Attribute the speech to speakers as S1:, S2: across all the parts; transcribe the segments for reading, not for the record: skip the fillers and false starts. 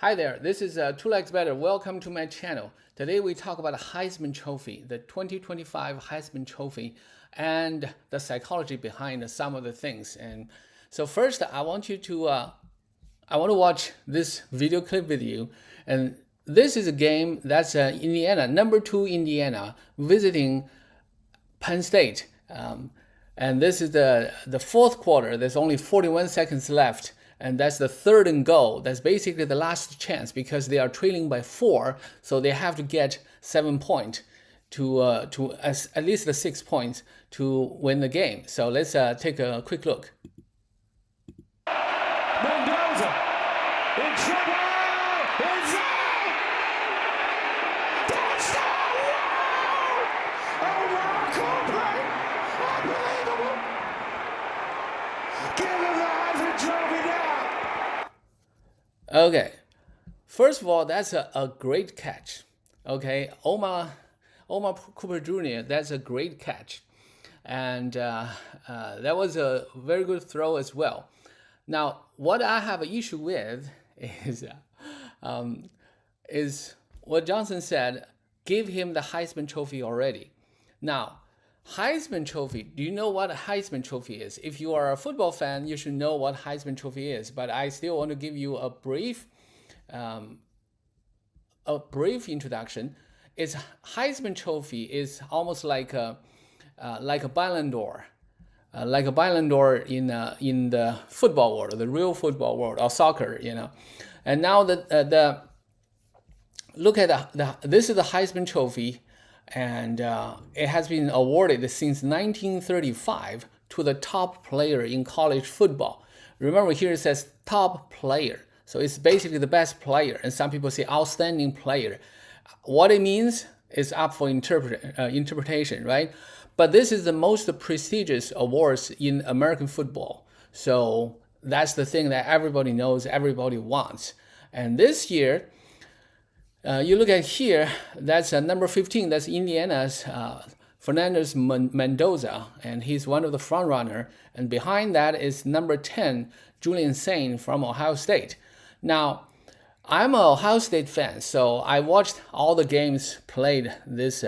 S1: Hi there, this is Two Legs Better. Welcome to my channel. Today we talk about the Heisman Trophy, the 2025 Heisman Trophy, and the psychology behind some of the things. And so first, I want to watch this video clip with you. And this is a game that's Indiana, number 2 Indiana, visiting Penn State. And this is the fourth quarter. There's only 41 seconds left. And that's the third and goal. That's basically the last chance because they are trailing by 4, so they have to get 7 points to at least the 6 points to win the game. So let's take a quick look.
S2: Mendoza in trouble. It's out. Touchdown! Wow! Oh, wow, play. Unbelievable. Give him the Heisman Trophy now.
S1: Okay, first of all, that's a great catch. Okay, Omar Cooper Jr., that's a great catch. And that was a very good throw as well. Now, what I have an issue with is what Johnson said, give him the Heisman Trophy already. Now, Heisman Trophy, do you know what a Heisman Trophy is? If you are a football fan, you should know what Heisman Trophy is, but I still want to give you a brief introduction. Heisman Trophy is almost like a Ballon d'Or. Like a Ballon d'Or in the football world, the real football world, or soccer, you know. And now look at this is the Heisman Trophy, and it has been awarded since 1935 to the top player in college football. Remember here it says top player, so it's basically the best player, and some people say outstanding player. What it means is up for interpretation, right? But this is the most prestigious awards in American football. So that's the thing that everybody knows, everybody wants. And this year, you look at here, that's number 15, that's Indiana's Fernando Mendoza, and he's one of the front runner. And behind that is number 10, Julian Sayin from Ohio State. Now, I'm an Ohio State fan, so I watched all the games played this,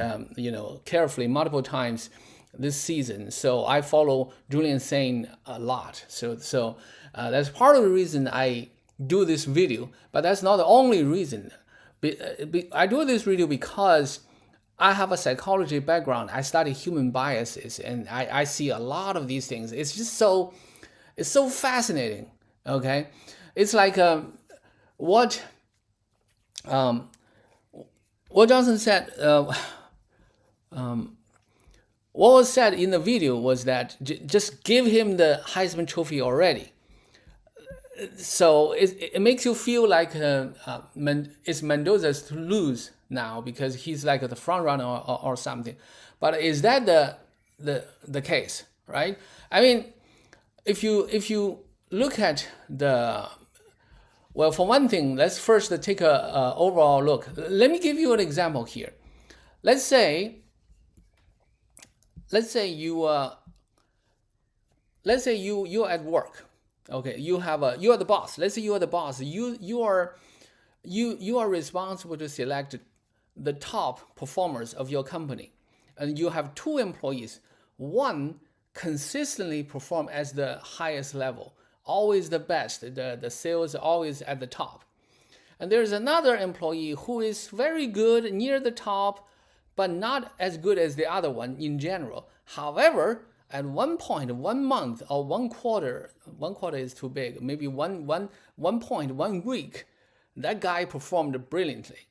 S1: carefully multiple times this season. So I follow Julian Sayin a lot. So that's part of the reason I do this video, but that's not the only reason. I do this video because I have a psychology background. I study human biases, and I see a lot of these things. It's just so fascinating. Okay, it's like what Johnson said. What was said in the video was that just give him the Heisman Trophy already. So it makes you feel like it's Mendoza's to lose now because he's like the front runner or something. But is that the case, right? I mean, if you look at well, for one thing, let's first take a overall look. Let me give you an example here. Let's say you're at work. Okay, you are the boss. Let's say you are the boss. You are responsible to select the top performers of your company, and you have 2 employees. One consistently perform as the highest level, always the best. The sales always at the top, and there's another employee who is very good, near the top, but not as good as the other one in general. However, at one point, 1 month or 1 quarter is too big, maybe one week, that guy performed brilliantly.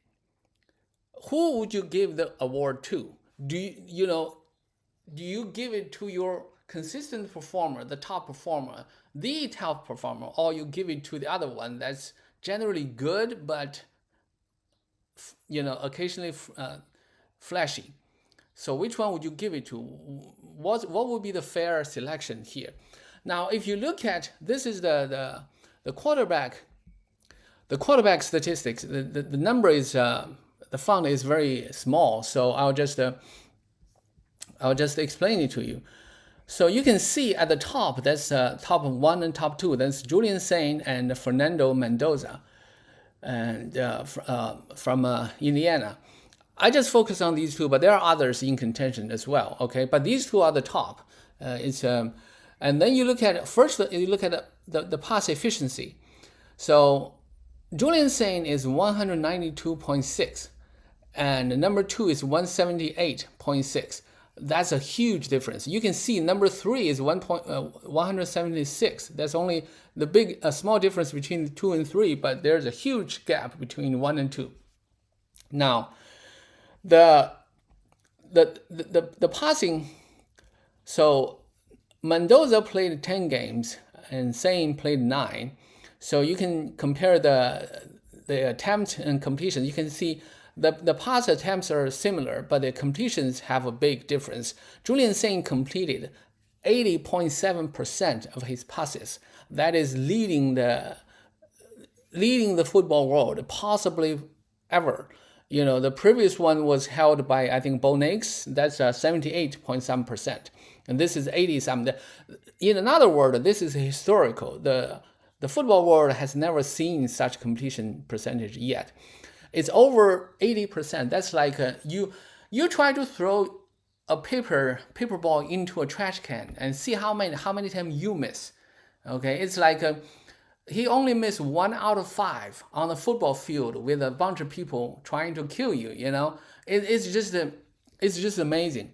S1: Who would you give the award to? Do you give it to your consistent performer, the top performer, or you give it to the other one that's generally good, but occasionally flashy? So which one would you give it to? What would be the fair selection here? Now, if you look at, this is the quarterback statistics. The number is the font is very small, so I'll just explain it to you. So you can see at the top, that's top 1 and top 2. That's Julian Sayin and Fernando Mendoza. and from Indiana. I just focus on these two, but there are others in contention as well. Okay, but these two are the top. And then you look at the pass efficiency. So Julian Sayin is 192.6, and number 2 is 178.6. That's a huge difference. You can see number 3 is 176. That's only a small difference between 2 and 3, but there's a huge gap between 1 and 2. Now, the passing. So Mendoza played 10 games and Sayin played 9. So you can compare the attempt and completion. You can see the pass attempts are similar, but the completions have a big difference. Julian Sayin completed 80.7% of his passes. That is leading the football world, possibly ever. The previous one was held by, I think, Bo Nix. That's 78.7%. And this is 80-something. In another word, this is historical. The football world has never seen such completion percentage yet. It's over 80%. That's like you try to throw a paper ball into a trash can and see how many times you miss. Okay, it's like he only missed 1 out of 5 on the football field with a bunch of people trying to kill you. It's just amazing.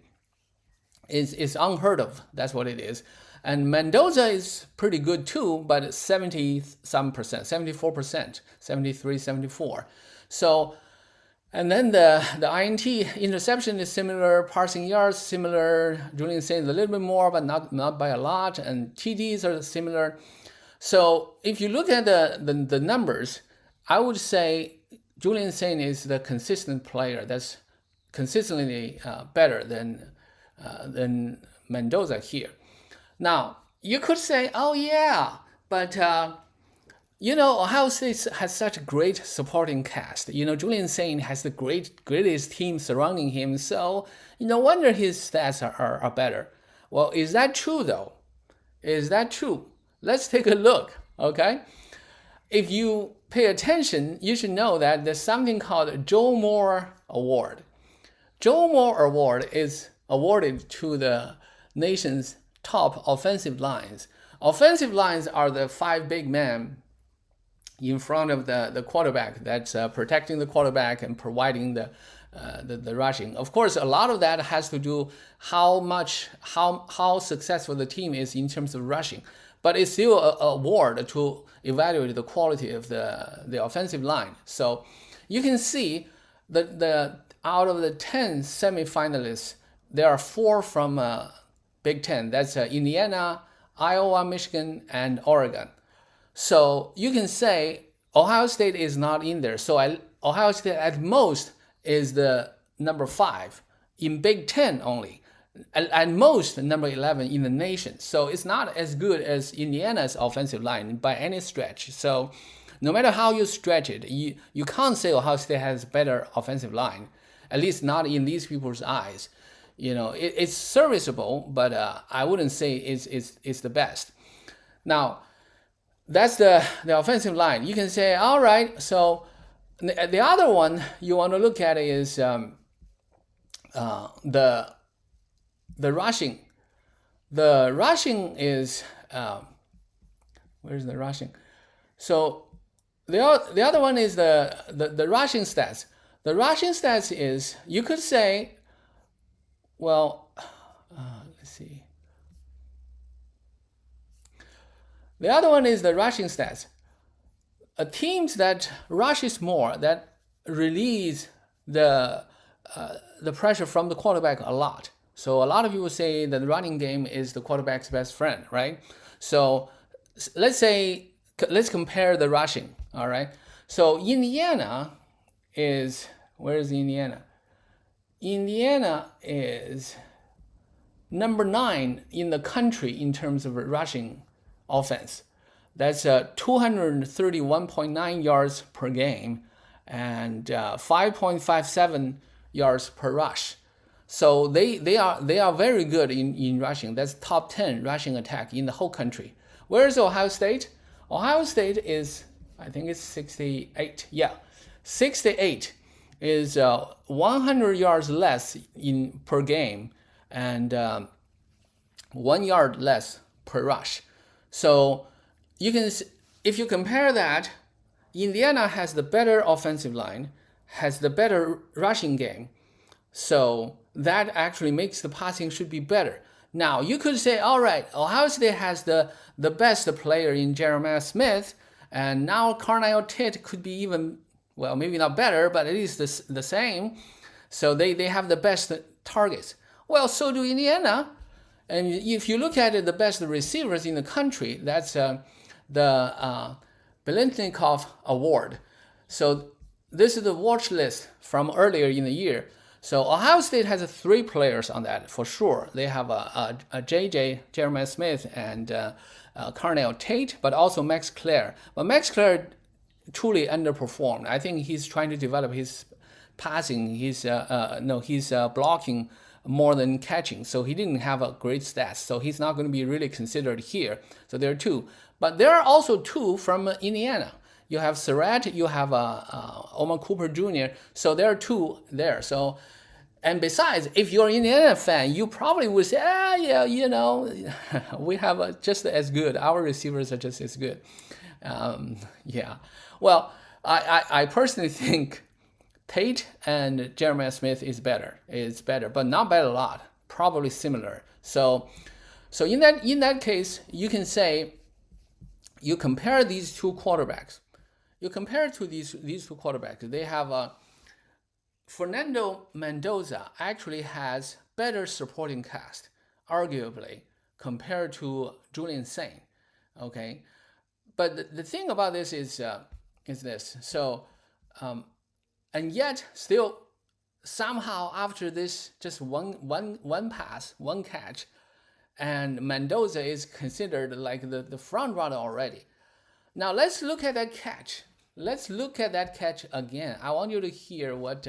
S1: It's unheard of. That's what it is. And Mendoza is pretty good too, but 70-some percent, 74%, 73, 74. So, and then the INT interception is similar, passing yards similar. Julian Sayin a little bit more, but not by a lot. And TDs are similar. So if you look at the numbers, I would say Julian Sayin is the consistent player that's consistently better than Mendoza here. Now, you could say, oh yeah, but Ohio State has such a great supporting cast. Julian Sayin has the greatest team surrounding him, so no wonder his stats are better. Well, is that true though? Is that true? Let's take a look, okay? If you pay attention, you should know that there's something called Joe Moore Award. Joe Moore Award is awarded to the nation's top offensive lines. Offensive lines are the 5 big men in front of the quarterback that's protecting the quarterback and providing the rushing. Of course, a lot of that has to do how successful the team is in terms of rushing. But it's still an award to evaluate the quality of the offensive line. So you can see that out of the 10 semifinalists, there are 4 from Big Ten. That's Indiana, Iowa, Michigan, and Oregon. So you can say Ohio State is not in there. So Ohio State at most is the number 5 in Big Ten only. At most number 11 in the nation. So it's not as good as Indiana's offensive line by any stretch. So no matter how you stretch it, you can't say Ohio State has better offensive line, at least not in these people's eyes. It's serviceable, but I wouldn't say it's the best. Now, that's the offensive line. You can say, all right, so the other one you want to look at is the rushing. The rushing is where's the rushing? So the other one is the rushing stats. The rushing stats is, you could say, well, let's see. The other one is the rushing stats. Teams that rushes more, that release the pressure from the quarterback a lot. So a lot of people say that the running game is the quarterback's best friend, right? So let's compare the rushing, all right? So Indiana is, where is Indiana? Indiana is number 9 in the country in terms of rushing offense. That's 231.9 yards per game and 5.57 yards per rush. So they are very good in rushing. That's top 10 rushing attack in the whole country. Where is Ohio State? Ohio State is I think it's 68. Yeah, 68 is 100 yards less per game and 1 yard less per rush. So you can, if you compare that, Indiana has the better offensive line, has the better rushing game. So that actually makes the passing should be better. Now you could say, all right, Ohio State has the best player in Jeremiah Smith, and now Carnell Tate could be even, well, maybe not better, but at least the same. So they have the best targets. Well, so do Indiana. And if you look at it, the best receivers in the country, that's the Biletnikoff Award. So this is the watch list from earlier in the year. So Ohio State has 3 players on that for sure. They have a Jeremiah Smith, and Carnell Tate, but also Max Clare. But Max Clare truly underperformed. I think he's trying to develop his passing. He's blocking more than catching. So he didn't have a great stats. So he's not going to be really considered here. So there are 2. But there are also 2 from Indiana. You have Surratt, you have Omar Cooper Jr. So there are 2 there. So, and besides, if you're an Indiana fan, you probably would say, we have just as good. Our receivers are just as good. Yeah. Well, I personally think Tate and Jeremiah Smith is better, but not by a lot. Probably similar. So in that case, you can say you compare these 2 quarterbacks. You compare to these 2 quarterbacks. They have Fernando Mendoza actually has better supporting cast, arguably, compared to Julian Sayin. Okay, but the thing about this is this. So, and yet still somehow after this just one pass, one catch, and Mendoza is considered like the front runner already. Now let's look at that catch. Let's look at that catch again. I want you to hear what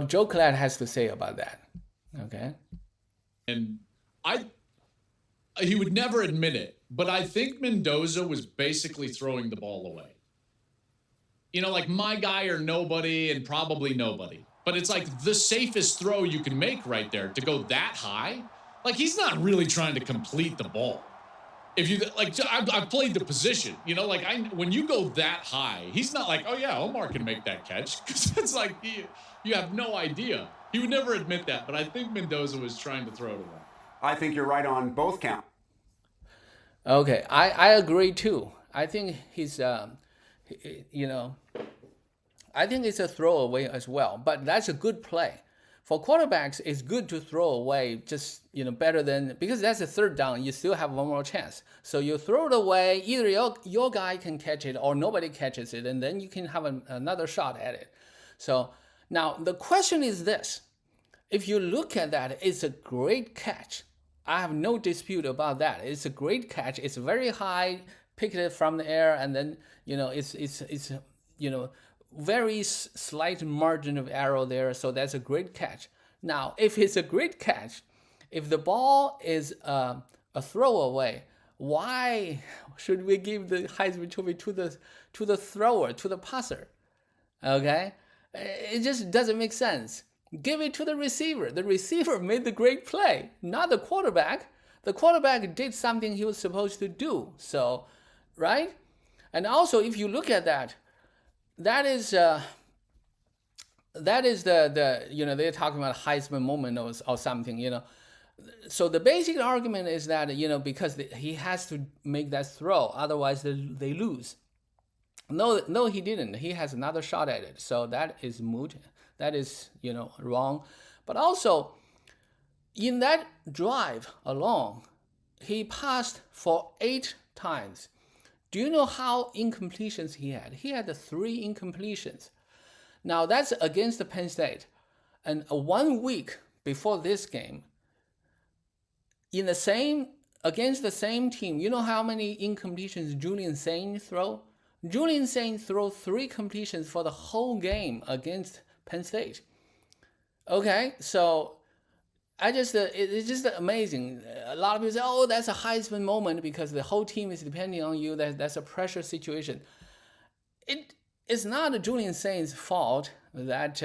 S1: Joe Collette has to say about that. Okay.
S3: And he would never admit it, but I think Mendoza was basically throwing the ball away. Like my guy or nobody and probably nobody. But it's like the safest throw you can make right there to go that high. Like he's not really trying to complete the ball. If you I've played the position, when you go that high, he's not like, oh yeah, Omar can make that catch, because it's like you have no idea. He would never admit that, but I think Mendoza was trying to throw it away.
S4: I think you're right on both counts.
S1: Okay, I agree too. I think he's I think it's a throwaway as well, but that's a good play. For quarterbacks, it's good to throw away, just better than, because that's a 3rd down. You still have one more chance. So you throw it away. Either your guy can catch it or nobody catches it, and then you can have another shot at it. So now the question is this: if you look at that, it's a great catch. I have no dispute about that. It's a great catch. It's very high, picked it from the air, and then it's very slight margin of error there, so that's a great catch. Now, if it's a great catch, if the ball is a throwaway, why should we give the Heisman Trophy to the thrower, to the passer? Okay, it just doesn't make sense. Give it to the receiver. The receiver made the great play, not the quarterback. The quarterback did something he was supposed to do. So, right? And also, if you look at that, that is the they're talking about Heisman moment or something, So the basic argument is that, because he has to make that throw, otherwise they lose. No, he didn't. He has another shot at it. So that is moot. That is, wrong. But also, in that drive alone, he passed for 8 times. Do you know how incompletions he had? He had 3 incompletions. Now that's against the Penn State. And 1 week before this game, against the same team, you know how many incompletions Julian Sayin throw? Julian Sayin threw 3 completions for the whole game against Penn State. Okay, so it's just amazing. a lot of people say, oh, that's a Heisman moment because the whole team is depending on you. That's a pressure situation. It is not Julian Sayin's fault that,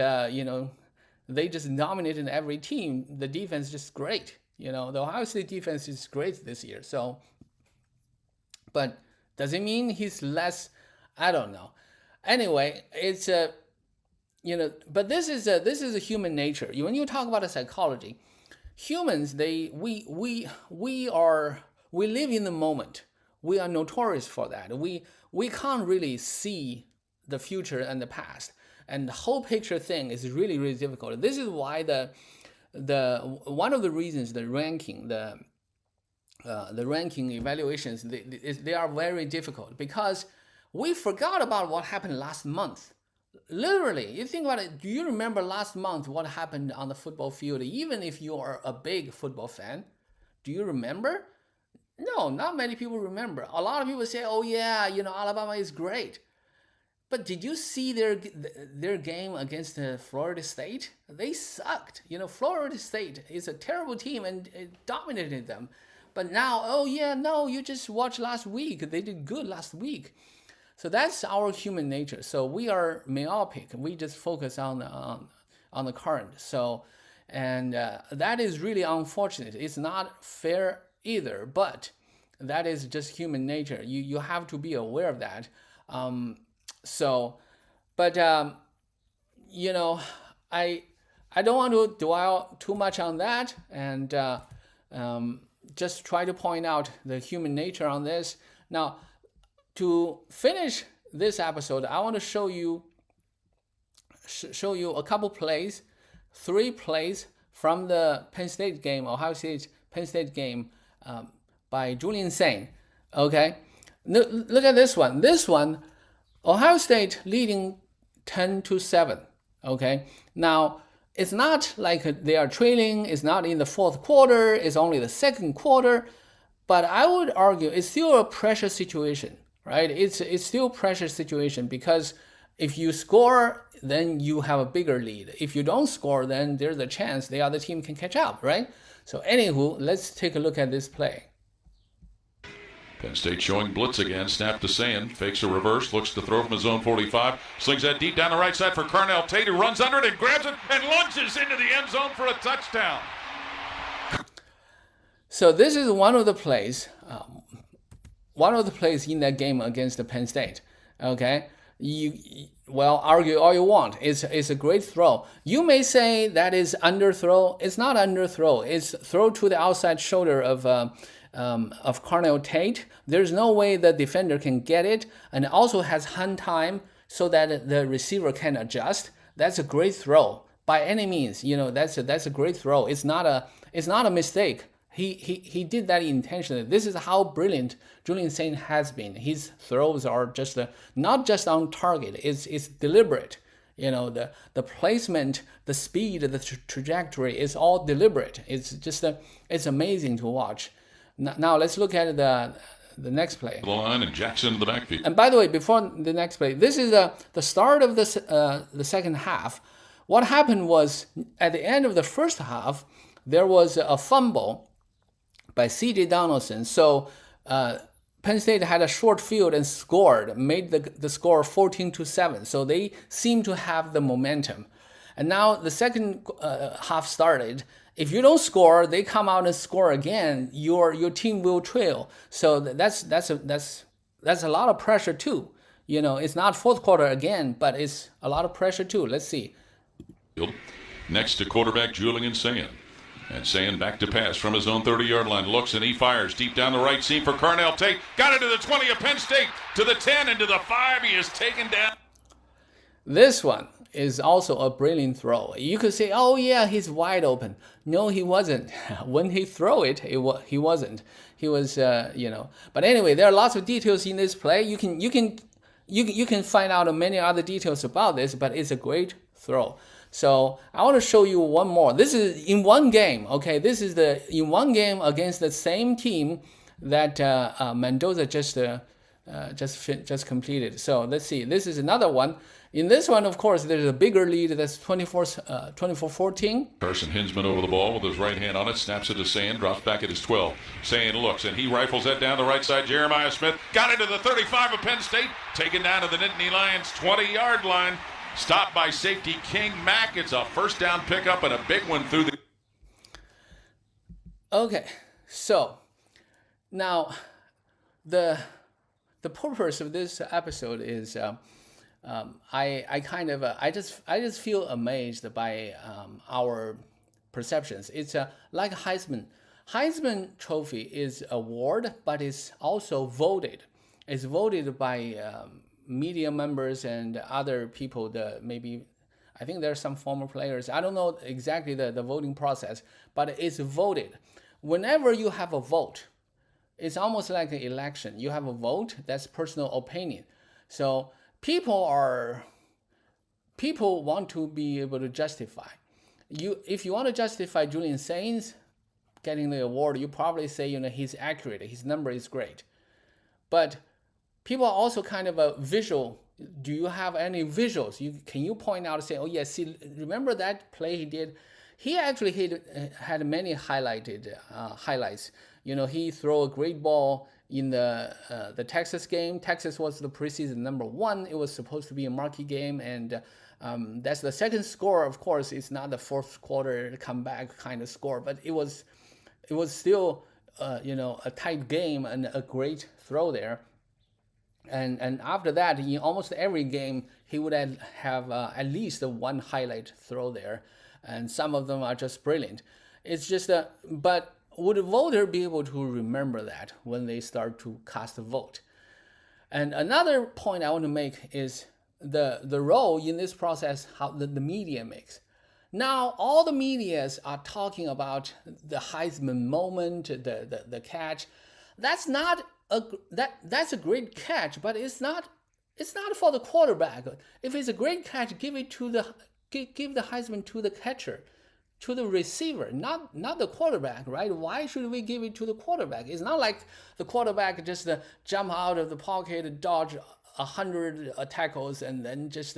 S1: they just dominated every team. The defense is just great. The Ohio State defense is great this year. So, but does it mean he's less? I don't know. Anyway, it's but this is a human nature. When you talk about a psychology, humans, we live in the moment. We are notorious for that. We can't really see the future and the past, and the whole picture thing is really, really difficult. This is why the one of the reasons the ranking evaluations they are very difficult, because we forgot about what happened last month. Literally, you think about it. Do you remember last month what happened on the football field? Even if you are a big football fan, do you remember? No, not many people remember. A lot of people say, "Oh yeah, Alabama is great." But did you see their game against Florida State? They sucked. Florida State is a terrible team and it dominated them. But now, oh yeah, no, you just watched last week. They did good last week. So that's our human nature. So we are myopic. We just focus on the current. So, and that is really unfortunate. It's not fair either. But that is just human nature. You have to be aware of that. I don't want to dwell too much on that, and just try to point out the human nature on this. Now, to finish this episode, I want to show you a couple plays, 3 plays from the Ohio State Penn State game by Julian Sayin. Okay, look at this one. This one, Ohio State leading 10-7. Okay, now it's not like they are trailing. It's not in the fourth quarter. It's only the second quarter. But I would argue it's still a pressure situation, right? It's still a pressure situation, because if you score, then you have a bigger lead. If you don't score, then there's a chance the other team can catch up, right? So anywho, let's take a look at this play.
S5: Penn State showing blitz again. Snap to Sayin. Fakes a reverse. Looks to throw from his own 45. Slings that deep down the right side for Carnell Tate, who runs under it and grabs it and lunges into the end zone for a touchdown.
S1: So this is one of the plays in that game against the Penn State. Okay, argue all you want. It's a great throw. You may say that is underthrow. It's not underthrow. It's throw to the outside shoulder of Carnell Tate. There's no way the defender can get it, and it also has hand time so that the receiver can adjust. That's a great throw by any means. That's a great throw. It's not a mistake. He did that intentionally. This is how brilliant Julian Sayin has been. His throws are just not just on target. It's deliberate. The placement, the speed, the trajectory is all deliberate. It's just it's amazing to watch. Now let's look at the next play.
S5: The line and Jackson in the backfield.
S1: And by the way, before the next play, this is the start of the second half. What happened was at the end of the first half, there was a fumble by C.J. Donaldson. So Penn State had a short field and scored, made the score 14-7. So they seem to have the momentum. And now the second half started. If you don't score, they come out and score again. Your team will trail. So that's a lot of pressure too. It's not fourth quarter again, but it's a lot of pressure too. Let's see.
S5: Next to quarterback Julian Sayin. And Sayin back to pass from his own 30-yard line. Looks and he fires deep down the right seam for Carnell Tate. Got it to the 20 of Penn State, to the 10 and to the 5. He is taken down.
S1: This one is also a brilliant throw. You could say, oh yeah, he's wide open. No, he wasn't. When he threw it, he wasn't. He was, But anyway, there are lots of details in this play. You can find out many other details about this, but it's a great throw. So I want to show you one more. This is in one game, okay? This is in one game against the same team that Mendoza just just completed. So let's see. This is another one. In this one, of course, there's a bigger lead. That's 24-14.
S5: Carson Hinsman over the ball with his right hand on it, snaps it to Sayin, drops back at his 12. Sayin looks, and he rifles that down the right side. Jeremiah Smith got into the 35 of Penn State, taken down to the Nittany Lions 20-yard line. Stopped by safety King Mack. It's a first down pickup and a big one through the...
S1: Okay, so now the purpose of this episode is I just feel amazed by our perceptions. It's like Heisman. Heisman Trophy is award, but it's also voted. It's voted by media members and other people. I think there are some former players. I don't know exactly the voting process, but it's voted. Whenever you have a vote, it's almost like an election. You have a vote, that's personal opinion. So people want to be able to justify. If you want to justify Julian Sayin's getting the award, you probably say, he's accurate, his number is great. But people are also kind of a visual. Do you have any visuals? Can you point out and say, oh yeah, see, remember that play he did? He actually had many highlights. He threw a great ball in the Texas game. Texas was the preseason number 1. It was supposed to be a marquee game, and that's the second score. Of course, it's not the fourth quarter comeback kind of score, but it was still a tight game and a great throw there. And after that, in almost every game, he would have at least one highlight throw there, and some of them are just brilliant. It's just but would a voter be able to remember that when they start to cast a vote? And another point I want to make is the role in this process how the media makes. Now all the medias are talking about the Heisman moment, the catch. That's a great catch, but it's not for the quarterback. If it's a great catch, give the Heisman to the catcher, to the receiver, not the quarterback, right? Why should we give it to the quarterback? It's not like the quarterback just jump out of the pocket, dodge 100 tackles, and then just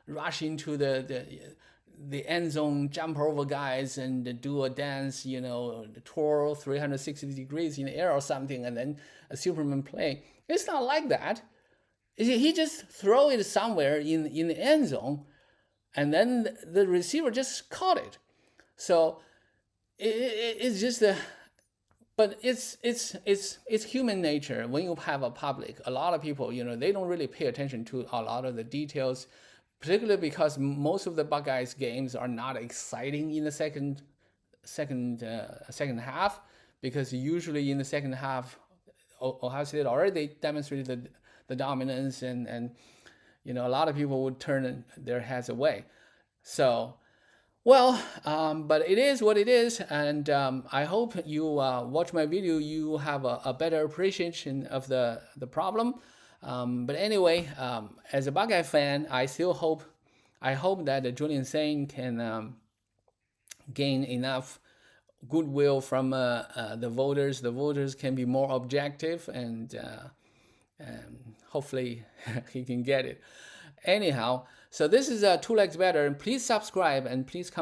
S1: rush into the end zone, jump over guys and do a dance, twirl 360 degrees in the air or something, and then a Superman play. It's not like that. He just throw it somewhere in the end zone, and then the receiver just caught it. So it's just but it's human nature. When you have a public, a lot of people, they don't really pay attention to a lot of the details, particularly because most of the Buckeyes games are not exciting in the second half, because usually in the second half, Ohio State already demonstrated the dominance, and a lot of people would turn their heads away. So, but it is what it is, and I hope you watch my video, you have a better appreciation of the problem. But anyway, as a Buckeye fan, I hope that Julian Sayin can gain enough goodwill from the voters. The voters can be more objective, and hopefully he can get it. Anyhow, so this is 2 Legs Better, and please subscribe, and please come